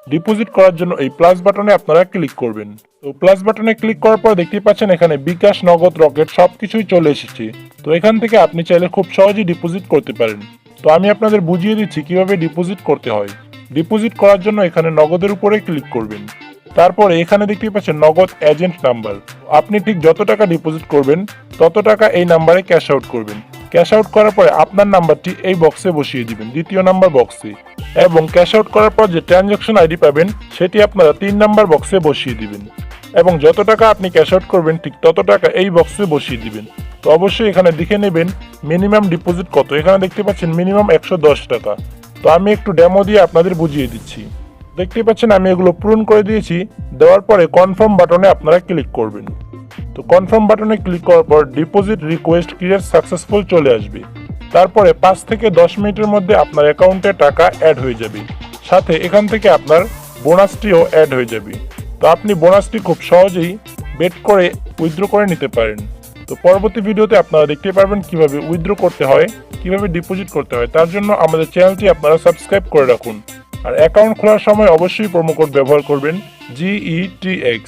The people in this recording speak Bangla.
ডিপোজিট করার জন্য এই প্লাস বাটনে আপনারা ক্লিক করবেন। তো প্লাস বাটনে ক্লিক করার পর দেখতেই পাচ্ছেন এখানে বিকাশ, নগদ, রকেট সবকিছুই চলে এসেছে। তো এখান থেকে আপনি চাইলে খুব সহজেই ডিপোজিট করতে পারেন। তো আমি আপনাদের বুঝিয়ে দিচ্ছি কিভাবে ডিপোজিট করতে হয়। ডিপোজিট করার জন্য এখানে নগদের উপরে ক্লিক করবেন। তারপরে এখানে দেখতেই পাচ্ছেন নগদ এজেন্ট নাম্বার। আপনি ঠিক যত টাকা ডিপোজিট করবেন তত টাকা এই নাম্বারে ক্যাশ আউট করবেন। ক্যাশ আউট করার পরে আপনার নাম্বারটি এই বক্সে বসিয়ে দিবেন, দ্বিতীয় নাম্বার বক্সে, এবং ক্যাশ আউট করার পর যে ট্রানজাকশন আইডি পাবেন সেটি আপনারা 3 নাম্বার বক্সে বসিয়ে দিবেন, এবং যত টাকা আপনি ক্যাশ আউট করবেন ঠিক তত টাকা এই বক্সে বসিয়ে দিবেন। তো অবশ্যই এখানে দেখে নেবেন মিনিমাম ডিপোজিট কত। এখানে দেখতে পাচ্ছেন মিনিমাম 110 টাকা। তো আমি একটু ডেমো দিয়ে আপনাদের বুঝিয়ে দিচ্ছি। দেখতে পাচ্ছেন আমি এগুলো পূরণ করে দিয়েছি। দেওয়ার পরে কনফার্ম বাটনে আপনারা ক্লিক করবেন। তো কনফার্ম বাটনে ক্লিক করার পর ডিপোজিট রিকোয়েস্ট ক্লিয়ার সাকসেসফুল চলে আসবে। তারপরে 5 থেকে 10 মিনিটের মধ্যে আপনার অ্যাকাউন্টে টাকা অ্যাড হয়ে যাবে, সাথে এখান থেকে আপনার বোনাসটিও অ্যাড হয়ে যাবে। তো আপনি বোনাসটি খুব সহজেই বেট করে উইথড্র করে নিতে পারেন। তো পরবর্তী ভিডিওতে আপনারা দেখতে পারবেন কিভাবে উইথড্র করতে হয়, কিভাবে ডিপোজিট করতে হয়। তার জন্য আমাদের চ্যানেলটি আপনারা সাবস্ক্রাইব করে রাখুন। আর অ্যাকাউন্ট খোলার সময় অবশ্যই প্রোমো কোড ব্যবহার করবেন GETX।